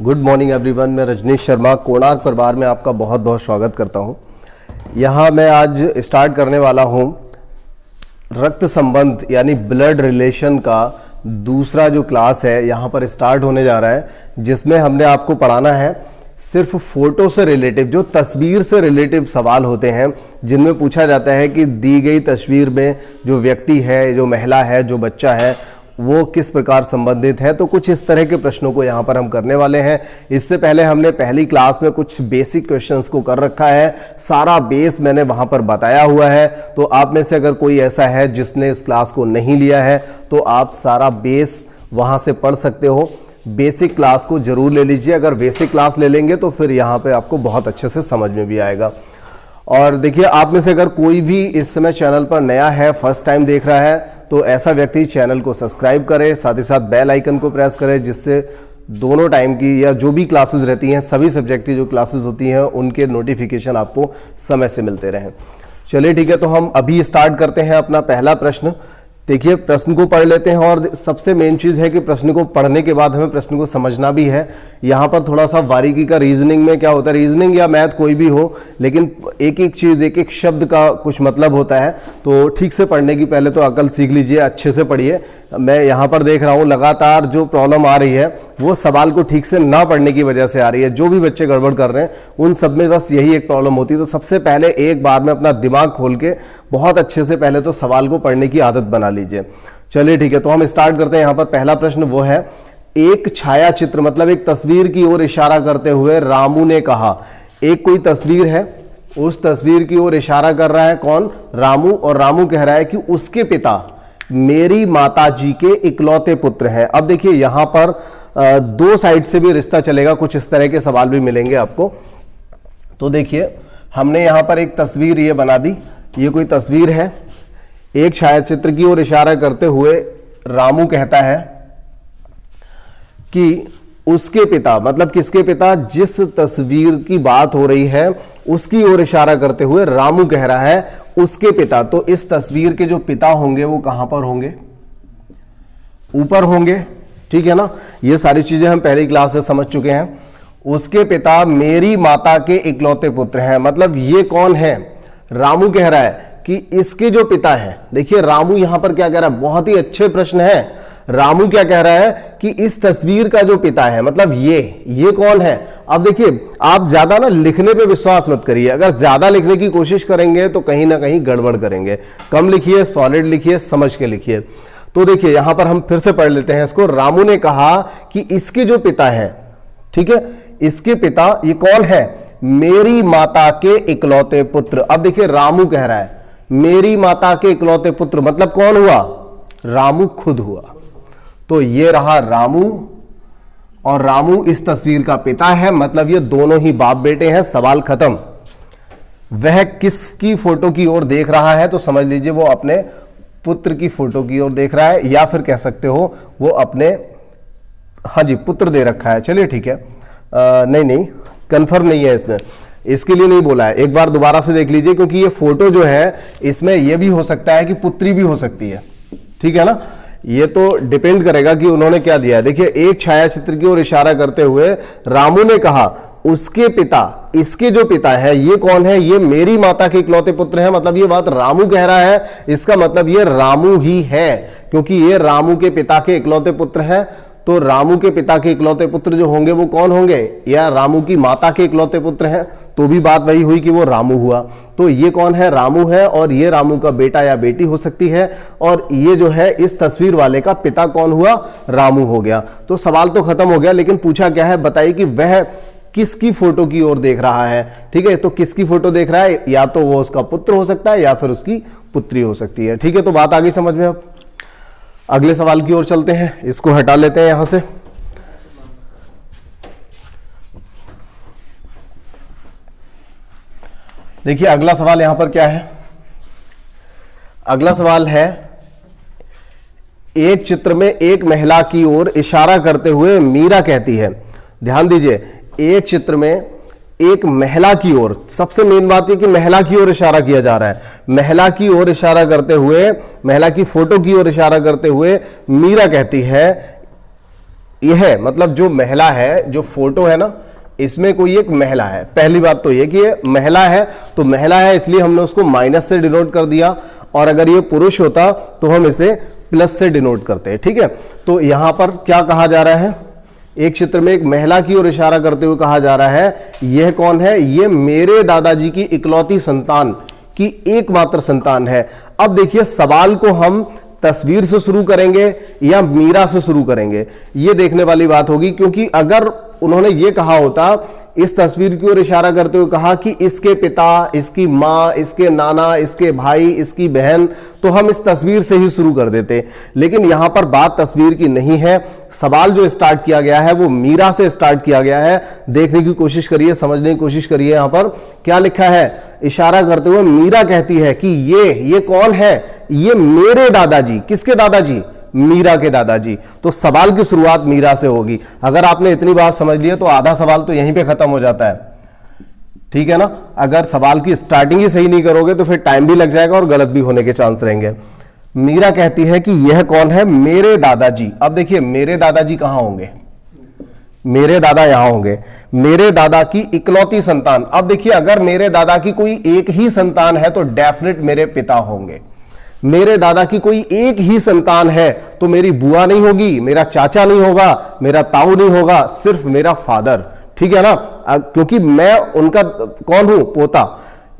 Good morning everyone. मैं रजनीश शर्मा कोणार्क परिवार में आपका बहुत बहुत स्वागत करता हूं। यहां मैं आज स्टार्ट करने वाला हूं रक्त संबंध यानी ब्लड रिलेशन का दूसरा जो क्लास है यहां पर स्टार्ट होने जा रहा है, जिसमें हमने आपको पढ़ाना है सिर्फ फोटो से रिलेटिव, जो तस्वीर से रिलेटिव सवाल होते हैं, जिनमें पूछा जाता है कि दी गई तस्वीर में जो व्यक्ति है, जो महिला है, जो बच्चा है, वो किस प्रकार संबंधित है। तो कुछ इस तरह के प्रश्नों को यहाँ पर हम करने वाले हैं। इससे पहले हमने पहली क्लास में कुछ बेसिक क्वेश्चंस को कर रखा है, सारा बेस मैंने वहाँ पर बताया हुआ है। तो आप में से अगर कोई ऐसा है जिसने इस क्लास को नहीं लिया है तो आप सारा बेस वहाँ से पढ़ सकते हो। बेसिक क्लास को जरूर ले लीजिए। अगर बेसिक क्लास ले लेंगे तो फिर यहाँ पे आपको बहुत अच्छे से समझ में भी आएगा। और देखिए, आप में से अगर कोई भी इस समय चैनल पर नया है, फर्स्ट टाइम देख रहा है, तो ऐसा व्यक्ति चैनल को सब्सक्राइब करे, साथ ही साथ बेल आइकन को प्रेस करे, जिससे दोनों टाइम की या जो भी क्लासेस रहती हैं, सभी सब्जेक्ट की जो क्लासेस होती हैं, उनके नोटिफिकेशन आपको समय से मिलते रहें। चलिए ठीक है, तो हम अभी स्टार्ट करते हैं अपना पहला प्रश्न। देखिए, प्रश्न को पढ़ लेते हैं और सबसे मेन चीज़ है कि प्रश्न को पढ़ने के बाद हमें प्रश्न को समझना भी है। यहाँ पर थोड़ा सा बारीकी का रीजनिंग में क्या होता है, रीजनिंग या मैथ कोई भी हो, लेकिन एक एक चीज़, एक एक शब्द का कुछ मतलब होता है। तो ठीक से पढ़ने की पहले तो अकल सीख लीजिए, अच्छे से पढ़िए। मैं यहाँ पर देख रहा हूँ लगातार जो प्रॉब्लम आ रही है वो सवाल को ठीक से ना पढ़ने की वजह से आ रही है। जो भी बच्चे गड़बड़ कर रहे हैं उन सब में बस यही एक प्रॉब्लम होती है। तो सबसे पहले एक बार में अपना दिमाग खोल के बहुत अच्छे से पहले तो सवाल को पढ़ने की आदत बना लीजिए। चलिए ठीक है, तो हम स्टार्ट करते हैं। यहाँ पर पहला प्रश्न वो है, एक छाया चित्र मतलब एक तस्वीर की ओर इशारा करते हुए रामू ने कहा। एक कोई तस्वीर है, उस तस्वीर की ओर इशारा कर रहा है कौन? रामू। और रामू कह रहा है कि उसके पिता मेरी माताजी के इकलौते पुत्र हैं। अब देखिए, यहां पर दो साइड से भी रिश्ता चलेगा, कुछ इस तरह के सवाल भी मिलेंगे आपको। तो देखिए, हमने यहां पर एक तस्वीर ये बना दी। ये कोई तस्वीर है, एक छायाचित्र की ओर इशारा करते हुए रामू कहता है कि उसके पिता, मतलब किसके पिता? जिस तस्वीर की बात हो रही है उसकी ओर इशारा करते हुए रामू कह रहा है उसके पिता। तो इस तस्वीर के जो पिता होंगे वो कहां पर होंगे? ऊपर होंगे, ठीक है ना। ये सारी चीजें हम पहली क्लास से समझ चुके हैं। उसके पिता मेरी माता के इकलौते पुत्र हैं, मतलब ये कौन है? रामू कह रहा है कि इसके जो पिता है। देखिए, रामू यहां पर क्या कह रहा है, बहुत ही अच्छे प्रश्न है। रामू क्या कह रहा है कि इस तस्वीर का जो पिता है, मतलब ये कौन है? अब देखिए, आप ज्यादा ना लिखने पे विश्वास मत करिए। अगर ज्यादा लिखने की कोशिश करेंगे तो कहीं ना कहीं गड़बड़ करेंगे। कम लिखिए, सॉलिड लिखिए, समझ के लिखिए। तो देखिए, यहां पर हम फिर से पढ़ लेते हैं इसको। रामू ने कहा कि इसके जो पिता है, ठीक है, इसके पिता ये कौन है? मेरी माता के इकलौते पुत्र। अब देखिए, रामू कह रहा है मेरी माता के इकलौते पुत्र, मतलब कौन हुआ? रामू खुद हुआ। तो ये रहा रामू, और रामू इस तस्वीर का पिता है, मतलब ये दोनों ही बाप बेटे हैं। सवाल खत्म। वह किसकी फोटो की ओर देख रहा है? तो समझ लीजिए वो अपने पुत्र की फोटो की ओर देख रहा है, या फिर कह सकते हो वो अपने, हाँ जी, पुत्र दे रखा है। चलिए ठीक है, नहीं कंफर्म नहीं है इसमें, इसके लिए नहीं बोला है। एक बार दोबारा से देख लीजिए, क्योंकि ये फोटो जो है इसमें ये भी हो सकता है कि पुत्री भी हो सकती है, ठीक है ना। ये तो डिपेंड करेगा कि उन्होंने क्या दिया है। देखिए, एक छायाचित्र की ओर इशारा करते हुए रामू ने कहा उसके पिता, इसके जो पिता है ये कौन है? ये मेरी माता के इकलौते पुत्र हैं। मतलब ये बात रामू कह रहा है, इसका मतलब ये रामू ही है, क्योंकि ये रामू के पिता के इकलौते पुत्र हैं। तो रामू के पिता के इकलौते पुत्र जो होंगे वो कौन होंगे? या रामू की माता के इकलौते पुत्र हैं, तो भी बात वही हुई कि वो रामू हुआ। तो ये कौन है? रामू है, और ये रामू का बेटा या बेटी हो सकती है। और ये जो है इस तस्वीर वाले का पिता कौन हुआ? रामू हो गया। तो सवाल तो खत्म हो गया, लेकिन पूछा क्या है? बताइए कि वह किसकी फोटो की ओर देख रहा है। ठीक है, तो किसकी फोटो देख रहा है? या तो वो उसका पुत्र हो सकता है या फिर उसकी पुत्री हो सकती है। ठीक है, तो बात आ गई समझ में। अब अगले सवाल की ओर चलते हैं, इसको हटा लेते हैं यहां से। देखिए, अगला सवाल यहां पर क्या है? अगला सवाल है, एक चित्र में एक महिला की ओर इशारा करते हुए मीरा कहती है। ध्यान दीजिए, एक चित्र में एक महिला की ओर, सबसे मेन बात यह कि महिला की ओर इशारा किया जा रहा है। महिला की ओर इशारा करते हुए, महिला की फोटो की ओर इशारा करते हुए मीरा कहती है यह मतलब जो महिला है, जो फोटो है ना, इसमें कोई एक महिला है। पहली बात तो ये कि ये महिला है, तो महिला है इसलिए हमने उसको माइनस से डिनोट कर दिया, और अगर ये पुरुष होता तो हम इसे प्लस से डिनोट करते हैं। ठीक है, तो यहां पर क्या कहा जा रहा है, एक चित्र में एक महिला की ओर इशारा करते हुए कहा जा रहा है, यह कौन है, ये मेरे दादाजी की इकलौती संतान की एकमात्र संतान है। अब देखिए सवाल को हम तस्वीर से शुरू करेंगे या मीरा से शुरू करेंगे, ये देखने वाली बात होगी, क्योंकि अगर उन्होंने ये कहा होता, इस तस्वीर की ओर इशारा करते हुए कहा कि इसके पिता, इसकी माँ, इसके नाना, इसके भाई, इसकी बहन, तो हम इस तस्वीर से ही शुरू कर देते। लेकिन यहां पर बात तस्वीर की नहीं है, सवाल जो स्टार्ट किया गया है वो मीरा से स्टार्ट किया गया है। देखने की कोशिश करिए, समझने की कोशिश करिए, यहां पर क्या लिखा है, इशारा करते हुए मीरा कहती है कि ये कौन है, ये मेरे दादाजी। किसके दादाजी, मीरा के दादाजी। तो सवाल की शुरुआत मीरा से होगी। अगर आपने इतनी बात समझ ली है तो आधा सवाल तो यहीं पे खत्म हो जाता है, ठीक है ना। अगर सवाल की स्टार्टिंग ही सही नहीं करोगे तो फिर टाइम भी लग जाएगा और गलत भी होने के चांस रहेंगे। मीरा कहती है कि यह कौन है, मेरे दादाजी। अब देखिए मेरे दादाजी कहां होंगे, मेरे दादा यहां होंगे, मेरे दादा की इकलौती संतान। अब देखिए अगर मेरे दादा की कोई एक ही संतान है तो डेफिनेट मेरे पिता होंगे। मेरे दादा की कोई एक ही संतान है तो मेरी बुआ नहीं होगी, मेरा चाचा नहीं होगा, मेरा ताऊ नहीं होगा, सिर्फ मेरा फादर। ठीक है ना, क्योंकि मैं उनका कौन हूं, पोता।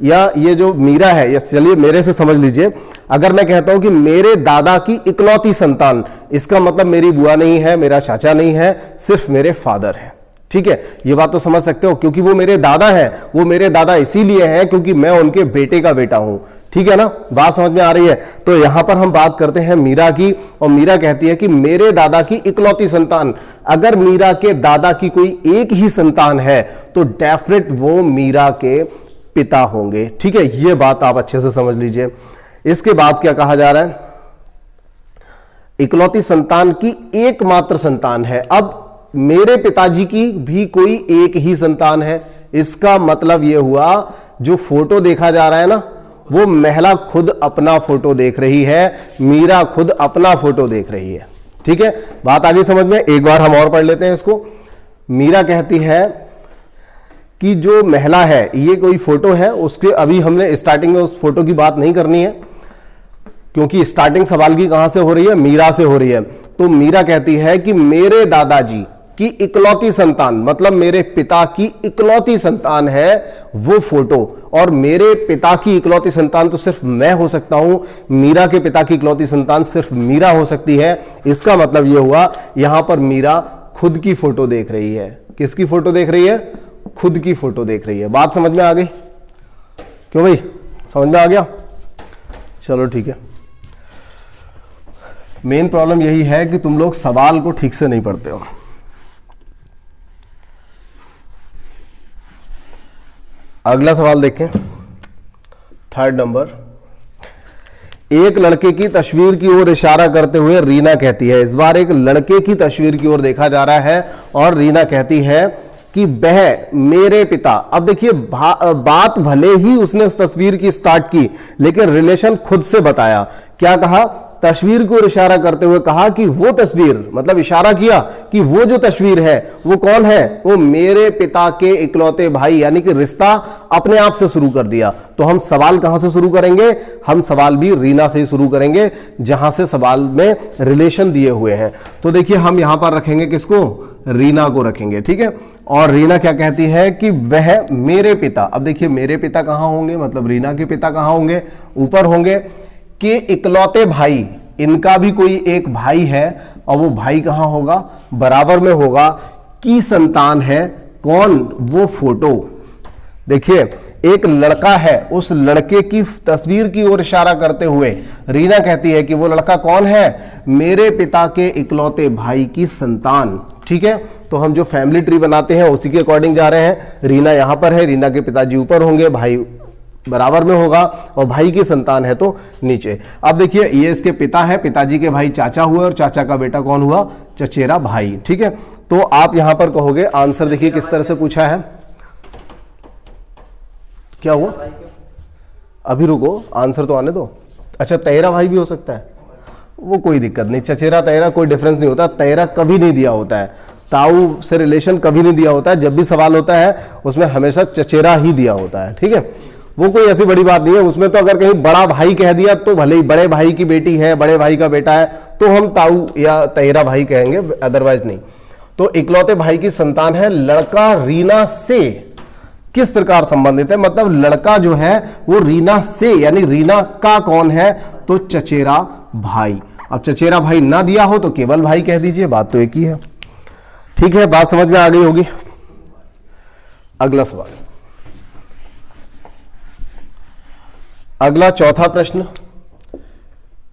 या ये जो मीरा है, या चलिए मेरे से समझ लीजिए, अगर मैं कहता हूं कि मेरे दादा की इकलौती संतान, इसका मतलब मेरी बुआ नहीं है, मेरा चाचा नहीं है, सिर्फ मेरे फादर है। ठीक है, ये बात तो समझ सकते हो, क्योंकि वो मेरे दादा हैं। वो मेरे दादा इसीलिए हैं क्योंकि मैं उनके बेटे का बेटा हूं। ठीक है ना, बात समझ में आ रही है। तो यहां पर हम बात करते हैं मीरा की, और मीरा कहती है कि मेरे दादा की इकलौती संतान। अगर मीरा के दादा की कोई एक ही संतान है तो डेफिनेट वो मीरा के पिता होंगे। ठीक है, ये बात आप अच्छे से समझ लीजिए। इसके बाद क्या कहा जा रहा है, इकलौती संतान की एकमात्र संतान है। अब मेरे पिताजी की भी कोई एक ही संतान है, इसका मतलब यह हुआ जो फोटो देखा जा रहा है ना, वो महिला खुद अपना फोटो देख रही है, मीरा खुद अपना फोटो देख रही है। ठीक है, बात आगे समझ में। एक बार हम और पढ़ लेते हैं इसको। मीरा कहती है कि जो महिला है, ये कोई फोटो है, उसके अभी हमने स्टार्टिंग में उस फोटो की बात नहीं करनी है, क्योंकि स्टार्टिंग सवाल की कहां से हो रही है, मीरा से हो रही है। तो मीरा कहती है कि मेरे दादाजी की इकलौती संतान, मतलब मेरे पिता की इकलौती संतान है वो फोटो, और मेरे पिता की इकलौती संतान तो सिर्फ मैं हो सकता हूं, मीरा के पिता की इकलौती संतान सिर्फ मीरा हो सकती है। इसका मतलब यह हुआ यहां पर मीरा खुद की फोटो देख रही है। किसकी फोटो देख रही है, खुद की फोटो देख रही है। बात समझ में आ गई, क्यों भाई, समझ में आ गया, चलो ठीक है। मेन प्रॉब्लम यही है कि तुम लोग सवाल को ठीक से नहीं पढ़ते हो। अगला सवाल देखें, 3rd नंबर। एक लड़के की तस्वीर की ओर इशारा करते हुए रीना कहती है, इस बार एक लड़के की तस्वीर की ओर देखा जा रहा है और रीना कहती है कि वह मेरे पिता। अब देखिए बात भले ही उसने उस तस्वीर की स्टार्ट की, लेकिन रिलेशन खुद से बताया। क्या कहा, तस्वीर को इशारा करते हुए कहा कि वो तस्वीर, मतलब इशारा किया कि वो जो तस्वीर है वो कौन है, वो मेरे पिता के इकलौते भाई, यानी कि रिश्ता अपने आप से शुरू कर दिया। तो हम सवाल कहां से शुरू करेंगे, हम सवाल भी रीना से ही शुरू करेंगे, जहां से सवाल में रिलेशन दिए हुए हैं। तो देखिए हम यहां पर रखेंगे किसको, रीना को रखेंगे। ठीक है, और रीना क्या कहती है कि वह मेरे पिता। अब देखिए मेरे पिता कहां होंगे, मतलब रीना के पिता कहां होंगे, ऊपर होंगे, के इकलौते भाई, इनका भी कोई एक भाई है, और वो भाई कहां होगा, बराबर में होगा, की संतान है कौन, वो फोटो। देखिए एक लड़का है, उस लड़के की तस्वीर की ओर इशारा करते हुए रीना कहती है कि वो लड़का कौन है, मेरे पिता के इकलौते भाई की संतान। ठीक है, तो हम जो फैमिली ट्री बनाते हैं उसी के अकॉर्डिंग जा रहे हैं। रीना यहां पर है, रीना के पिताजी ऊपर होंगे, भाई बराबर में होगा, और भाई की संतान है तो नीचे। अब देखिए ये इसके पिता है, पिताजी के भाई चाचा हुए, और चाचा का बेटा कौन हुआ, चचेरा भाई। ठीक है, तो आप यहां पर कहोगे आंसर देखिए किस तरह से पूछा है। क्या हुआ, अभी रुको, आंसर तो आने दो। अच्छा तेरा भाई भी हो सकता है, वो कोई दिक्कत नहीं, चचेरा तैरा कोई डिफरेंस नहीं होता, तैरा कभी नहीं दिया होता है, ताऊ से रिलेशन कभी नहीं दिया होता है, जब भी सवाल होता है उसमें हमेशा चचेरा ही दिया होता है, ठीक है। वो कोई ऐसी बड़ी बात नहीं है उसमें, तो अगर कहीं बड़ा भाई कह दिया तो भले ही बड़े भाई की बेटी है, बड़े भाई का बेटा है तो हम ताऊ या तैरा भाई कहेंगे, अदरवाइज नहीं। तो इकलौते भाई की संतान है, लड़का रीना से किस प्रकार संबंधित है, मतलब लड़का जो है वो रीना से, यानी रीना का कौन है, तो चचेरा भाई। अब चचेरा भाई ना दिया हो तो केवल भाई कह दीजिए, बात तो एक ही है, ठीक है। बात समझ में आ गई होगी। अगला सवाल, अगला चौथा प्रश्न,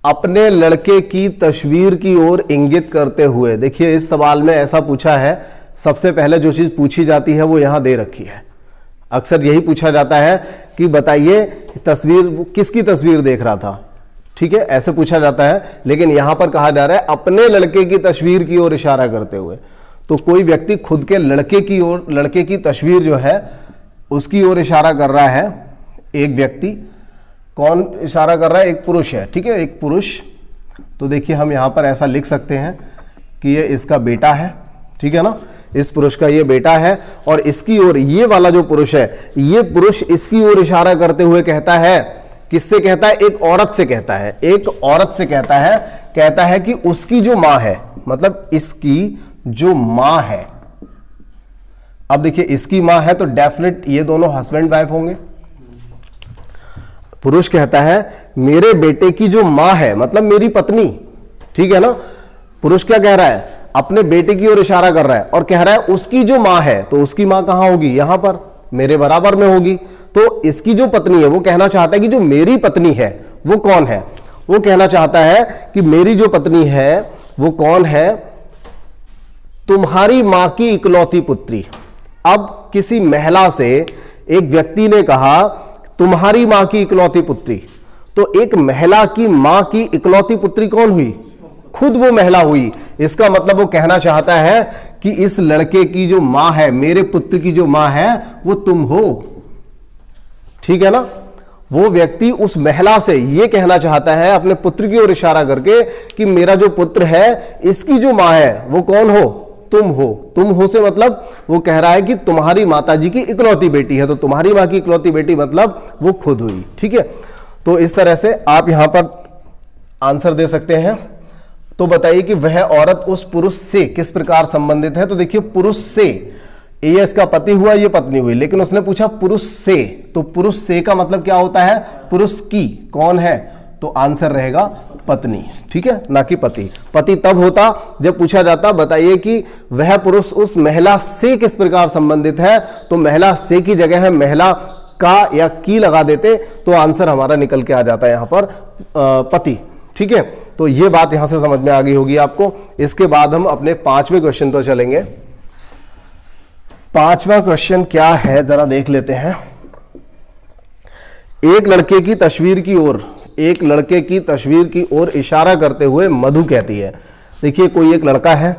अपने लड़के की तस्वीर की ओर इंगित करते हुए। देखिए इस सवाल में ऐसा पूछा है, सबसे पहले जो चीज पूछी जाती है वो यहां दे रखी है। अक्सर यही पूछा जाता है कि बताइए तस्वीर, किसकी तस्वीर देख रहा था, ठीक है, ऐसे पूछा जाता है। लेकिन यहां पर कहा जा रहा है अपने लड़के की तस्वीर की ओर इशारा करते हुए, तो कोई व्यक्ति खुद के लड़के की ओर, लड़के की तस्वीर जो है उसकी ओर इशारा कर रहा है। एक व्यक्ति, कौन इशारा कर रहा है, एक पुरुष है, ठीक है, एक पुरुष। तो देखिए हम यहां पर ऐसा लिख सकते हैं कि ये इसका बेटा है, ठीक है ना, इस पुरुष का ये बेटा है, और इसकी ओर ये वाला जो पुरुष है, ये पुरुष इसकी ओर इशारा करते हुए कहता है, किससे कहता है, एक औरत से कहता है, एक औरत से कहता है कि उसकी जो मां है, मतलब इसकी जो मां है। अब देखिए इसकी मां है तो डेफिनेट ये दोनों हस्बैंड वाइफ होंगे। पुरुष कहता है मेरे बेटे की जो मां है, मतलब मेरी पत्नी, ठीक है ना। पुरुष क्या कह रहा है, अपने बेटे की ओर इशारा कर रहा है और कह रहा है उसकी जो मां है, तो उसकी मां कहां होगी, यहां पर मेरे बराबर में होगी। तो इसकी जो पत्नी है वो कहना चाहता है कि जो मेरी पत्नी है वो कौन है, वो कहना चाहता है कि मेरी जो पत्नी है वो कौन है, तुम्हारी मां की इकलौती पुत्री। अब किसी महिला से एक व्यक्ति ने कहा तुम्हारी मां की इकलौती पुत्री, तो एक महिला की मां की इकलौती पुत्री कौन हुई, खुद वो महिला हुई। इसका मतलब वो कहना चाहता है कि इस लड़के की जो मां है, मेरे पुत्र की जो मां है वो तुम हो, ठीक है ना। वो व्यक्ति उस महिला से ये कहना चाहता है अपने पुत्र की ओर इशारा करके कि मेरा जो पुत्र है इसकी जो मां है वो कौन हो, तुम हो। तुम हो से मतलब वो कह रहा है कि तुम्हारी माताजी की इकलौती बेटी है, तो तुम्हारी मां की इकलौती बेटी मतलब वो खुद हुई, ठीक है। तो इस तरह से आप यहां पर आंसर दे सकते हैं। तो बताइए कि वह औरत उस पुरुष से किस प्रकार संबंधित है। तो देखिए पुरुष से, ये इसका पति हुआ, ये पत्नी हुई, लेकिन उसने पूछा पुरुष से, तो पुरुष से का मतलब क्या होता है, पुरुष की कौन है, तो आंसर रहेगा पत्नी, ठीक है, ना कि पति। पति तब होता जब पूछा जाता बताइए कि वह पुरुष उस महिला से किस प्रकार संबंधित है, तो महिला से की जगह है महिला का या की लगा देते तो आंसर हमारा निकल के आ जाता है यहां पर पति, ठीक है। तो ये बात यहां से समझ में आ गई होगी आपको। इसके बाद हम अपने 5वें क्वेश्चन पर चलेंगे। 5वां क्वेश्चन क्या है जरा देख लेते हैं। एक लड़के की तस्वीर की ओर, एक लड़के की तस्वीर की ओर इशारा करते हुए मधु कहती है। देखिए कोई एक लड़का है,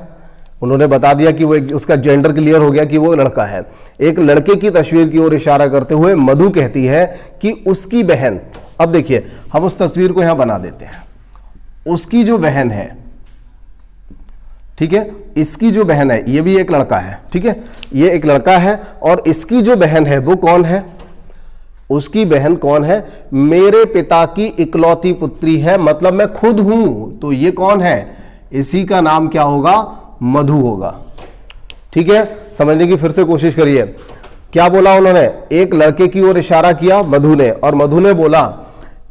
उन्होंने बता दिया कि वो उसका जेंडर क्लियर हो गया कि वो लड़का है। एक लड़के की तस्वीर की ओर इशारा करते हुए मधु कहती है कि उसकी बहन, अब देखिए हम उस तस्वीर को यहां बना देते हैं, उसकी जो बहन है, ठीक है, इसकी जो बहन है, ये भी एक लड़का है, ठीक है, ये एक लड़का है और इसकी जो बहन है वो कौन है, उसकी बहन कौन है, मेरे पिता की इकलौती पुत्री है, मतलब मैं खुद हूं, तो ये कौन है, इसी का नाम क्या होगा, मधु होगा, ठीक है। समझने की फिर से कोशिश करिए। क्या बोला उन्होंने, एक लड़के की ओर इशारा किया मधु ने, और मधु ने बोला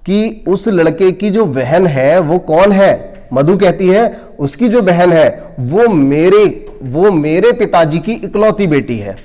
कि उस लड़के की जो बहन है वो कौन है, मधु कहती है उसकी जो बहन है वो मेरे पिताजी की इकलौती बेटी है।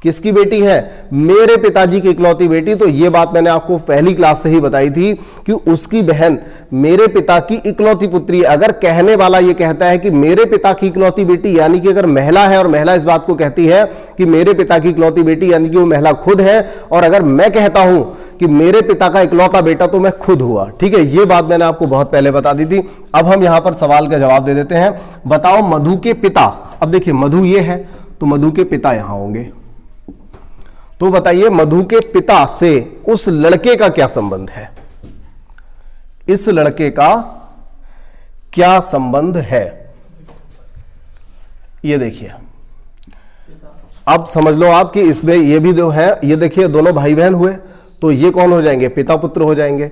किसकी बेटी है, मेरे पिताजी की इकलौती बेटी। तो ये बात मैंने आपको पहली क्लास से ही बताई थी कि उसकी बहन मेरे पिता की इकलौती पुत्री। अगर कहने वाला ये कहता है कि मेरे पिता की इकलौती बेटी, यानी कि अगर महिला है और महिला इस बात को कहती है कि मेरे पिता की इकलौती बेटी, यानी कि वो महिला खुद है, और अगर मैं कहता हूं कि मेरे पिता का इकलौता बेटा, तो मैं खुद हुआ, ठीक है। ये बात मैंने आपको बहुत पहले बता दी थी। अब हम यहां पर सवाल का जवाब दे देते हैं। बताओ मधु के पिता, अब देखिए मधु ये है तो मधु के पिता यहां होंगे, तो बताइए मधु के पिता से उस लड़के का क्या संबंध है, इस लड़के का क्या संबंध है? ये देखिए, अब समझ लो आप कि इसमें ये भी जो है, ये देखिए दोनों भाई बहन हुए, तो ये कौन हो जाएंगे? पिता पुत्र हो जाएंगे।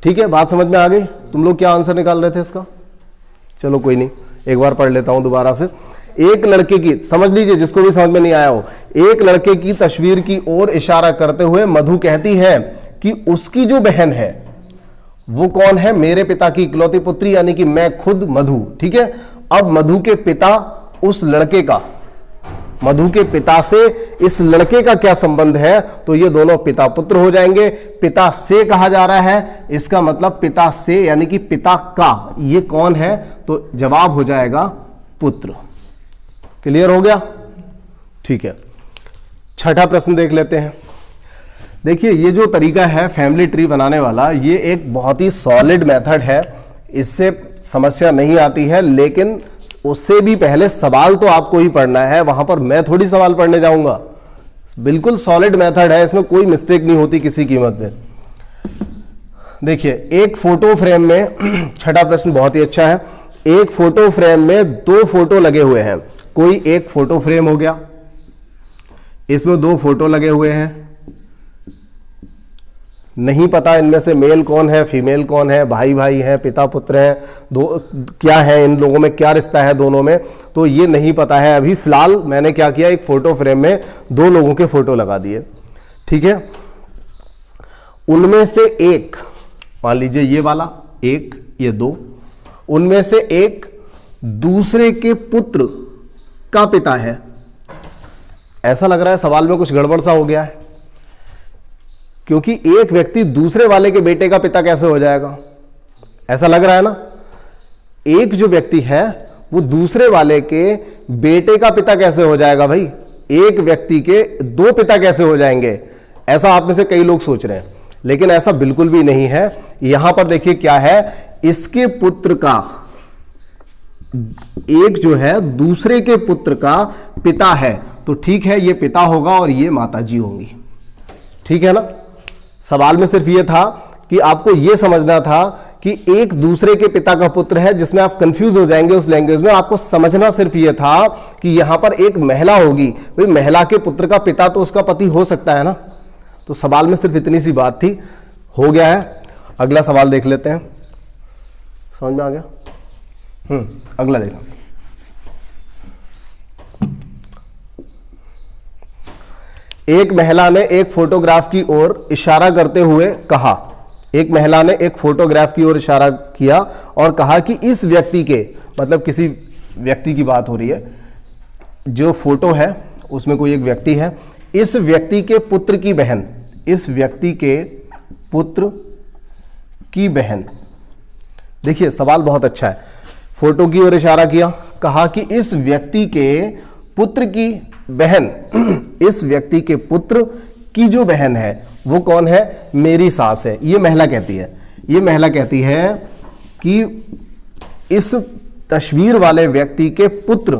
ठीक है, बात समझ में आ गई? तुम लोग क्या आंसर निकाल रहे थे इसका? चलो कोई नहीं, एक बार पढ़ लेता हूं दोबारा से। एक लड़के की, समझ लीजिए जिसको भी समझ में नहीं आया हो, एक लड़के की तस्वीर की ओर इशारा करते हुए मधु कहती है कि उसकी जो बहन है वो कौन है? मेरे पिता की इकलौती पुत्री, यानी कि मैं खुद मधु। ठीक है, अब मधु के पिता उस लड़के का, मधु के पिता से इस लड़के का क्या संबंध है? तो ये दोनों पिता पुत्र हो जाएंगे। पिता से कहा जा रहा है, इसका मतलब पिता से यानी कि पिता का, ये कौन है? तो जवाब हो जाएगा पुत्र। क्लियर हो गया? ठीक है, छठा प्रश्न देख लेते हैं। देखिए, ये जो तरीका है फैमिली ट्री बनाने वाला, ये एक बहुत ही सॉलिड मेथड है, इससे समस्या नहीं आती है, लेकिन उससे भी पहले सवाल तो आपको ही पढ़ना है, वहां पर मैं थोड़ी सवाल पढ़ने जाऊंगा। बिल्कुल सॉलिड मेथड है, इसमें कोई मिस्टेक नहीं होती किसी कीमत में। देखिए, एक फोटो फ्रेम में छठा प्रश्न बहुत ही अच्छा है। एक फोटो फ्रेम में दो फोटो लगे हुए हैं। कोई एक फोटो फ्रेम हो गया, इसमें दो फोटो लगे हुए हैं, नहीं पता इनमें से मेल कौन है, फीमेल कौन है, भाई भाई है, पिता पुत्र है, दो क्या है, इन लोगों में क्या रिश्ता है दोनों में, तो ये नहीं पता है अभी। फिलहाल मैंने क्या किया, एक फोटो फ्रेम में दो लोगों के फोटो लगा दिए। ठीक है, उनमें से एक, मान लीजिए ये वाला एक, ये दो, उनमें से एक दूसरे के पुत्र का पिता है। ऐसा लग रहा है सवाल में कुछ गड़बड़ सा हो गया है, क्योंकि एक व्यक्ति दूसरे वाले के बेटे का पिता कैसे हो जाएगा? ऐसा लग रहा है ना। एक जो व्यक्ति है वो दूसरे वाले के बेटे का पिता कैसे हो जाएगा भाई? एक व्यक्ति के दो पिता कैसे हो जाएंगे? ऐसा आप में से कई लोग सोच रहे हैं, लेकिन ऐसा बिल्कुल भी नहीं है। यहां पर देखिए क्या है, इसके पुत्र का, एक जो है दूसरे के पुत्र का पिता है, तो ठीक है, ये पिता होगा और ये माता जी होंगी। ठीक है ना। सवाल में सिर्फ ये था कि आपको ये समझना था कि एक दूसरे के पिता का पुत्र है, जिसमें आप कंफ्यूज हो जाएंगे उस लैंग्वेज में। आपको समझना सिर्फ ये था कि यहां पर एक महिला होगी, भाई महिला के पुत्र का पिता तो उसका पति हो सकता है ना। तो सवाल में सिर्फ इतनी सी बात थी, हो गया है। अगला सवाल देख लेते हैं, समझ में आ गया? अगला देखो। एक महिला ने एक फोटोग्राफ की ओर इशारा करते हुए कहा, एक महिला ने एक फोटोग्राफ की ओर इशारा किया और कहा कि इस व्यक्ति के, मतलब किसी व्यक्ति की बात हो रही है, जो फोटो है उसमें कोई एक व्यक्ति है, इस व्यक्ति के पुत्र की बहन, इस व्यक्ति के पुत्र की बहन। देखिए सवाल बहुत अच्छा है। फोटो की ओर इशारा किया, कहा कि इस व्यक्ति के पुत्र की बहन, इस व्यक्ति के पुत्र की जो बहन है वो कौन है? मेरी सास है। ये महिला कहती है, ये महिला कहती है कि इस तस्वीर वाले व्यक्ति के पुत्र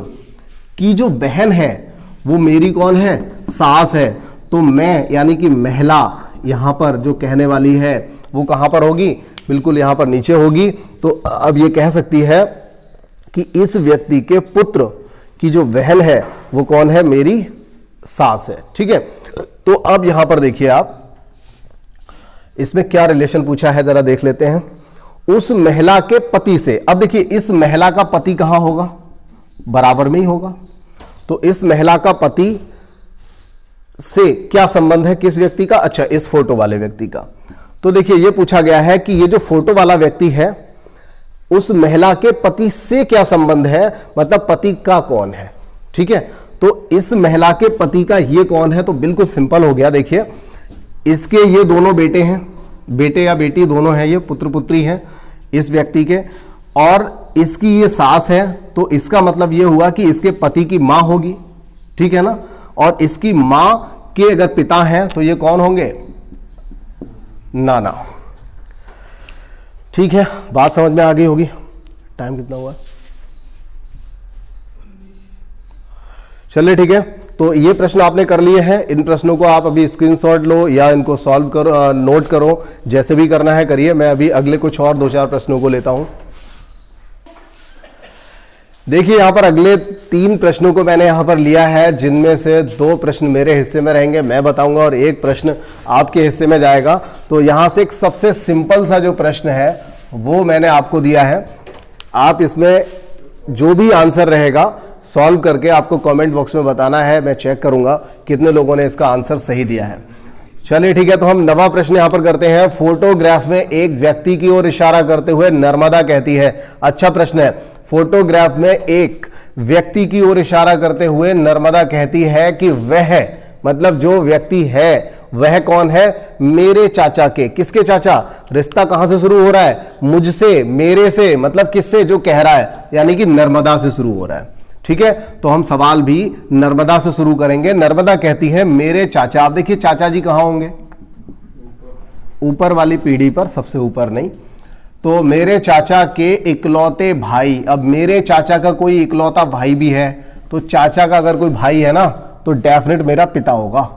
की जो बहन है वो मेरी कौन है? सास है। तो मैं यानी कि महिला यहां पर जो कहने वाली है वो कहां पर होगी? बिल्कुल यहां पर नीचे होगी। तो अब ये कह सकती है कि इस व्यक्ति के पुत्र की जो बहन है वो कौन है? मेरी सास है। ठीक है, तो अब यहां पर देखिए आप, इसमें क्या रिलेशन पूछा है जरा देख लेते हैं। उस महिला के पति से, अब देखिए इस महिला का पति कहां होगा? बराबर में ही होगा। तो इस महिला का पति से क्या संबंध है? किस व्यक्ति का? अच्छा, इस फोटो वाले व्यक्ति का। तो देखिए ये पूछा गया है कि ये जो फोटो वाला व्यक्ति है उस महिला के पति से क्या संबंध है, मतलब पति का कौन है। ठीक है, तो इस महिला के पति का ये कौन है? तो बिल्कुल सिंपल हो गया। देखिए इसके ये दोनों बेटे हैं, बेटे या बेटी दोनों हैं, ये पुत्र पुत्री हैं इस व्यक्ति के, और इसकी ये सास है। तो इसका मतलब ये हुआ कि इसके पति की मां होगी। ठीक है ना, और इसकी मां के अगर पिता हैं तो ये कौन होंगे? नाना। ठीक है, बात समझ में आ गई होगी। टाइम कितना हुआ? चलिए ठीक है, तो ये प्रश्न आपने कर लिए हैं। इन प्रश्नों को आप अभी स्क्रीनशॉट लो या इनको सॉल्व करो, नोट करो, जैसे भी करना है करिए। मैं अभी अगले कुछ और 2-4 प्रश्नों को लेता हूं। देखिए यहाँ पर अगले 3 प्रश्नों को मैंने यहाँ पर लिया है, जिनमें से 2 प्रश्न मेरे हिस्से में रहेंगे, मैं बताऊंगा, और 1 प्रश्न आपके हिस्से में जाएगा। तो यहाँ से एक सबसे सिंपल सा जो प्रश्न है वो मैंने आपको दिया है। आप इसमें जो भी आंसर रहेगा सॉल्व करके आपको कमेंट बॉक्स में बताना है, मैं चेक करूंगा कितने लोगों ने इसका आंसर सही दिया है। चलिए ठीक है, तो हम नवा प्रश्न यहां पर करते हैं। फोटोग्राफ में एक व्यक्ति की ओर इशारा करते हुए नर्मदा कहती है। अच्छा प्रश्न है। फोटोग्राफ में एक व्यक्ति की ओर इशारा करते हुए नर्मदा कहती है कि वह, मतलब जो व्यक्ति है वह कौन है? मेरे चाचा के। किसके चाचा? रिश्ता कहां से शुरू हो रहा है? मुझसे, मेरे से, मतलब किससे? जो कह रहा है, यानी कि नर्मदा से शुरू हो रहा है। ठीक है, तो हम सवाल भी नर्मदा से शुरू करेंगे। नर्मदा कहती है मेरे चाचा। आप देखिए चाचा जी कहां होंगे? ऊपर वाली पीढ़ी पर, सबसे ऊपर नहीं। तो मेरे चाचा के इकलौते भाई। अब मेरे चाचा का कोई इकलौता भाई भी है, तो चाचा का अगर कोई भाई है ना तो डेफिनेट मेरा पिता होगा।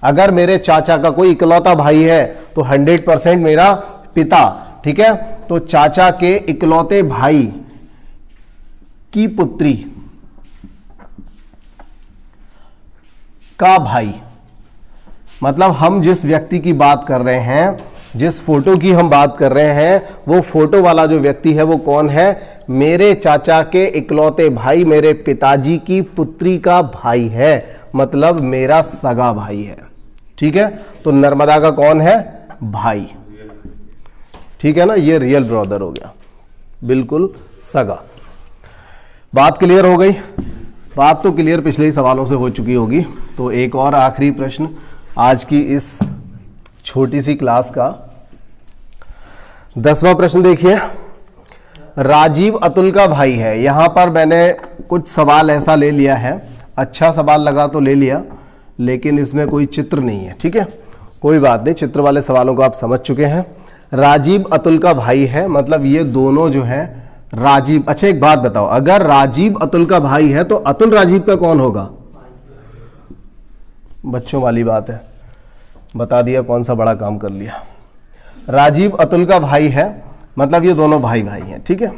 अगर मेरे चाचा का कोई इकलौता भाई है तो 100% मेरा पिता। ठीक है, तो चाचा के इकलौते भाई की पुत्री का भाई, मतलब हम जिस व्यक्ति की बात कर रहे हैं, जिस फोटो की हम बात कर रहे हैं, वो फोटो वाला जो व्यक्ति है वो कौन है? मेरे चाचा के इकलौते भाई, मेरे पिताजी की पुत्री का भाई है, मतलब मेरा सगा भाई है। ठीक है, तो नर्मदा का कौन है? भाई। ठीक है ना, ये रियल ब्रदर हो गया, बिल्कुल सगा। बात क्लियर हो गई? बात तो क्लियर पिछले ही सवालों से हो चुकी होगी। तो एक और आखिरी प्रश्न आज की इस छोटी सी क्लास का, 10वां प्रश्न देखिए। राजीव अतुल का भाई है। यहां पर मैंने कुछ सवाल ऐसा ले लिया है, अच्छा सवाल लगा तो ले लिया, लेकिन इसमें कोई चित्र नहीं है। ठीक है, कोई बात नहीं, चित्र वाले सवालों को आप समझ चुके हैं। राजीव अतुल का भाई है, मतलब ये दोनों जो है राजीव। अच्छा एक बात बताओ, अगर राजीव अतुल का भाई है तो अतुल राजीव का कौन होगा? बच्चों वाली बात है, बता दिया, कौन सा बड़ा काम कर लिया। राजीव अतुल का भाई है, मतलब ये दोनों भाई भाई हैं। ठीक है,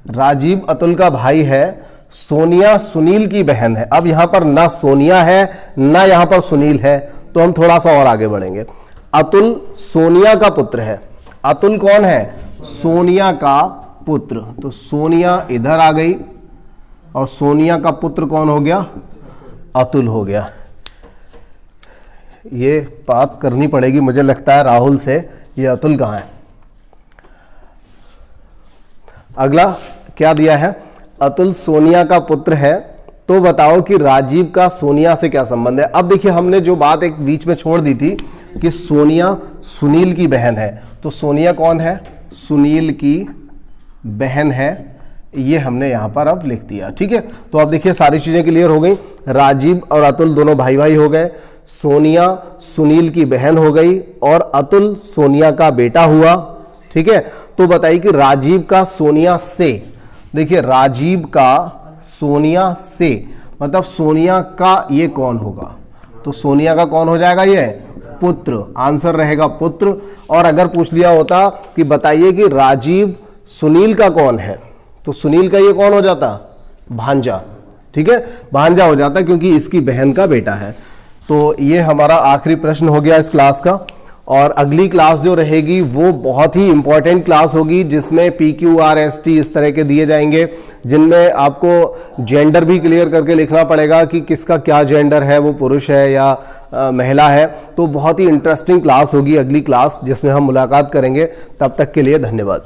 राजीव अतुल का भाई है, सोनिया सुनील की बहन है। अब यहां पर ना सोनिया है ना यहां पर सुनील है, तो हम थोड़ा सा और आगे बढ़ेंगे। अतुल सोनिया का पुत्र है। अतुल कौन है? सोनिया का पुत्र। तो सोनिया इधर आ गई और सोनिया का पुत्र कौन हो गया? अतुल हो गया। ये बात करनी पड़ेगी मुझे लगता है राहुल से, ये अतुल कहाँ है? अगला क्या दिया है? अतुल सोनिया का पुत्र है, तो बताओ कि राजीव का सोनिया से क्या संबंध है। अब देखिए हमने जो बात एक बीच में छोड़ दी थी कि सोनिया सुनील की बहन है, तो सोनिया कौन है? सुनील की बहन है, ये हमने यहां पर अब लिख दिया। ठीक है, तो अब देखिए सारी चीजें क्लियर हो गई। राजीव और अतुल दोनों भाई भाई हो गए, सोनिया सुनील की बहन हो गई और अतुल सोनिया का बेटा हुआ। ठीक है, तो बताइए कि राजीव का सोनिया से, देखिए राजीव का सोनिया से मतलब सोनिया का ये कौन होगा? तो सोनिया का कौन हो जाएगा? ये पुत्र। आंसर रहेगा पुत्र। और अगर पूछ लिया होता कि बताइए कि राजीव सुनील का कौन है, तो सुनील का ये कौन हो जाता? भांजा। ठीक है, भांजा हो जाता क्योंकि इसकी बहन का बेटा है। तो ये हमारा आखिरी प्रश्न हो गया इस क्लास का। और अगली क्लास जो रहेगी वो बहुत ही इंपॉर्टेंट क्लास होगी, जिसमें PQRST इस तरह के दिए जाएंगे, जिनमें आपको जेंडर भी क्लियर करके लिखना पड़ेगा कि किसका क्या जेंडर है, वो पुरुष है या महिला है। तो बहुत ही इंटरेस्टिंग क्लास होगी अगली क्लास, जिसमें हम मुलाकात करेंगे। तब तक के लिए धन्यवाद।